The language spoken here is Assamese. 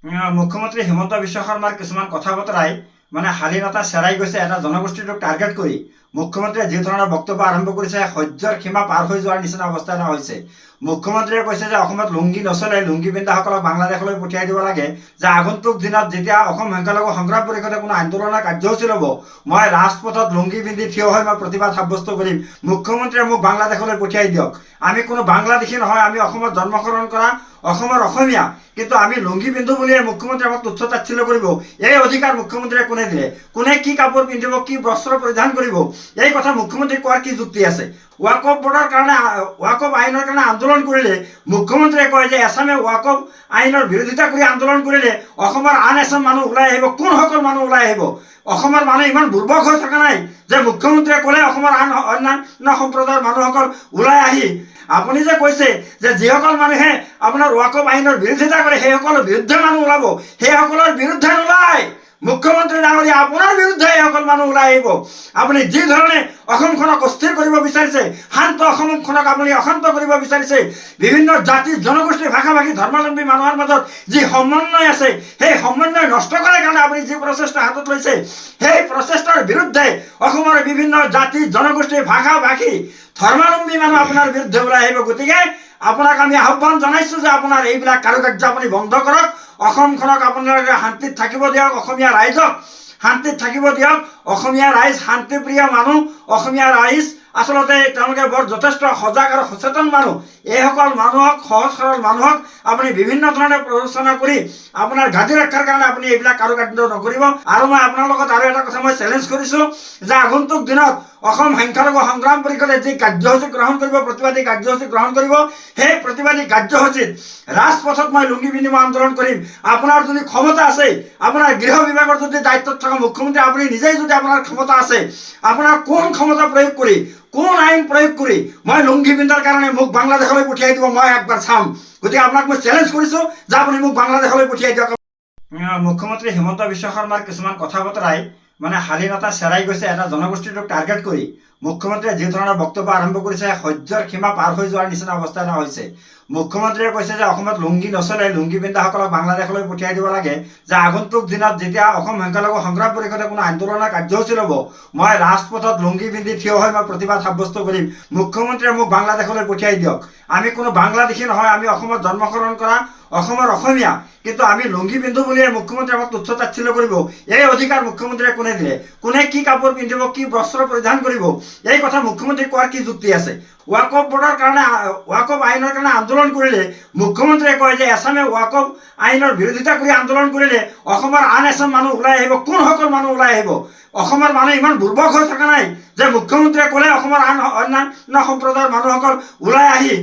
মুখ্যমন্ত্ৰী হিমন্ত বিশ্ব শৰ্মাৰ কিছুমান কথা বতৰাই মানে শালীনতা চেৰাই গৈছে এটা জনগোষ্ঠীটোক টাৰ্গেট কৰি মুখ্যমন্ত্ৰীয়ে যি ধৰণৰ বক্তব্য আৰম্ভ কৰিছে সহ্যৰ সীমা পাৰ হৈ যোৱাৰ নিচিনা অৱস্থা এটা হৈছে। মুখ্যমন্ত্ৰীয়ে কৈছে যে অসমত লুংগী নচলে, লুংগী পিন্ধাসকলক বাংলাদেশলৈ পঠিয়াই দিব লাগে, যে আগন্তুক দিনত যেতিয়া অসম সংখ্যালঘু সংগ্ৰাম পৰিষদে কোনো আন্দোলনৰ কাৰ্যসূচী ল'ব, মই ৰাজপথত লুংগী পিন্ধি থিয় হৈ মই প্ৰতিবাদ সাব্যস্ত কৰিম। মুখ্যমন্ত্ৰীয়ে মোক বাংলাদেশলৈ পঠিয়াই দিয়ক। আমি কোনো বাংলাদেশী নহয়, আমি অসমত জন্মগ্ৰহণ কৰা অসমৰ অসমীয়া, কিন্তু আমি লুংগী পিন্ধো বুলিয়ে মুখ্যমন্ত্ৰী আমাক তুচ্ছ তাচ্ছিল্য কৰিব। এই অধিকাৰ মুখ্যমন্ত্ৰীয়ে কোনে দিলে? কোনে কি কাপোৰ পিন্ধিব, কি বস্ত্ৰ পৰিধান কৰিব, এই কথা মুখ্যমন্ত্ৰী কোৱাৰ কি যুক্তি আছে? ৱাকফ বোৰ্ডৰ কাৰণে, ৱাকফ আইনৰ কাৰণে আন্দোলন কৰিলে মুখ্যমন্ত্ৰীয়ে কয় যে এছামে ৱাকফ আইনৰ বিৰোধিতা কৰি আন্দোলন কৰিলে অসমৰ আন এছাম মানুহ ওলাই আহিব। কোনসকল মানুহ ওলাই আহিব? অসমৰ মানুহ ইমান দুৰ্বল হৈ থকা নাই যে মুখ্যমন্ত্ৰীয়ে ক'লে অসমৰ অন্যান্য সম্প্ৰদায়ৰ মানুহসকল ওলাই আহি, আপুনি যে কৈছে যে যিসকল মানুহে আপোনাৰ ৱাকফ আইনৰ বিৰোধিতা কৰে সেইসকলৰ বিৰুদ্ধে মানুহ ওলাব, সেইসকলৰ বিৰুদ্ধে নোলায়। মুখ্যমন্ত্ৰী ডাঙৰীয়া, আপোনাৰ বিৰুদ্ধে এইসকল মানুহ ওলাই আহিব। আপুনি যি ধৰণে অসমখনক অস্থিৰ কৰিব বিচাৰিছে, শান্ত অসমখনক আপুনি অশান্ত কৰিব বিচাৰিছে, বিভিন্ন জাতি জনগোষ্ঠী ভাষা ভাষী ধৰ্মাৱলম্বী মানুহৰ মাজত যি সমন্বয় আছে সেই সমন্বয় নষ্ট কৰাৰ কাৰণে আপুনি যি প্ৰচেষ্টা হাতত লৈছে, সেই প্ৰচেষ্টাৰ বিৰুদ্ধে অসমৰ বিভিন্ন জাতি জনগোষ্ঠী ভাষা ভাষী ধৰ্মাৱলম্বী মানুহ আপোনাৰ বিৰুদ্ধে ওলাই আহিব। গতিকে আপোনাক আমি আহ্বান জনাইছোঁ যে আপোনাৰ এইবিলাক কাৰুকাৰ্য আপুনি বন্ধ কৰক। অসমখনক আপোনালোকে শান্তিত থাকিব দিয়ক, অসমীয়া ৰাইজক শান্তিত থাকিব দিয়ক। অসমীয়া ৰাইজ শান্তিপ্ৰিয় মানুহ, অসমীয়া ৰাইজ আচলতে তেওঁলোকে বৰ যথেষ্ট সজাগ আৰু সচেতন মানুহ। এইসকল মানুহক, সহজ সৰল মানুহক আপুনি বিভিন্ন ধৰণে প্ৰৰোচনা কৰি আপোনাৰ ঘাটি ৰক্ষাৰ কাৰণে আপুনি এইবিলাক কাৰুকাৰ্য নকৰিব। আৰু মই আপোনাৰ লগত আৰু এটা কথা মই চেলেঞ্জ কৰিছোঁ যে আগন্তুক দিনত অসম সংখ্যালঘু সংগ্ৰাম পৰিষদে যি কাৰ্যসূচী গ্ৰহণ কৰিব, প্ৰতিবাদী কাৰ্যসূচী গ্ৰহণ কৰিব, সেই প্ৰতিবাদী কাৰ্যসূচীত ৰাজপথত মই লুংগী পিন্ধি মই আন্দোলন কৰিম। আপোনাৰ যদি ক্ষমতা আছে, আপোনাৰ গৃহ বিভাগৰ যদি দায়িত্বত থকা মুখ্যমন্ত্ৰী আপুনি নিজেই যদি আপোনাৰ ক্ষমতা আছে, আপোনাৰ কোন ক্ষমতা প্ৰয়োগ কৰি, কোন আইন প্ৰয়োগ কৰি মই লুংগী পিন্ধাৰ কাৰণে মোক বাংলাদেশলৈ পঠিয়াই দিব, মই একবাৰ চাম। গতিকে আপোনাক মই চেলেঞ্জ কৰিছোঁ যে আপুনি মোক বাংলাদেশলৈ পঠিয়াই দিয়ক। মুখ্যমন্ত্ৰী হিমন্ত বিশ্ব শৰ্মাৰ কিছুমান কথা বতৰাই মানে শালীনতা চেৰাই গৈছে এটা জনগোষ্ঠীটোক টাৰ্গেট কৰি মুখ্যমন্ত্ৰীয়ে যি ধৰণৰ বক্তব্য আৰম্ভ কৰিছে সহ্যৰ সীমা পাৰ হৈ যোৱাৰ নিচিনা অৱস্থা এটা হৈছে। মুখ্যমন্ত্ৰীয়ে কৈছে যে অসমত লুংগী নচলে, লুংগী পিন্ধাসকলক বাংলাদেশলৈ পঠিয়াই দিব লাগে, যে আগন্তুক দিনত যেতিয়া অসম সংখ্যালঘু সংগ্ৰাম পৰিষদে কোনো আন্দোলনৰ কাৰ্যসূচী ল'ব, মই ৰাজপথত লুংগী পিন্ধি থিয় হৈ মই প্ৰতিবাদ সাব্যস্ত কৰিম। মুখ্যমন্ত্ৰীয়ে মোক বাংলাদেশলৈ পঠিয়াই দিয়ক। আমি কোনো বাংলাদেশী নহয়, আমি অসমত জন্মগ্ৰহণ কৰা অসমৰ অসমীয়া, কিন্তু আমি লুংগী পিন্ধো বুলিয়ে মুখ্যমন্ত্ৰী আমাক তুচ্ছ তাচ্ছিল্য কৰিব। এই অধিকাৰ মুখ্যমন্ত্ৰীয়ে কোনে দিলে? কোনে কি কাপোৰ পিন্ধিব, কি বস্ত্ৰ পৰিধান কৰিব, এই কথা মুখ্যমন্ত্ৰী কোৱাৰ কি যুক্তি আছে? ৱাকফ বোৰ্ডৰ কাৰণে, ৱাকফ আইনৰ কাৰণে আন্দোলন কৰিলে মুখ্যমন্ত্ৰীয়ে কয় যে এছামে ৱাকফ আইনৰ বিৰোধিতা কৰি আন্দোলন কৰিলে অসমৰ আন এছাম মানুহ ওলাই আহিব। কোনসকল মানুহ ওলাই আহিব? অসমৰ মানুহ ইমান দুৰ্বল হৈ থকা নাই যে মুখ্যমন্ত্ৰীয়ে ক'লে অসমৰ অন্যান্য সম্প্ৰদায়ৰ মানুহসকল ওলাই আহি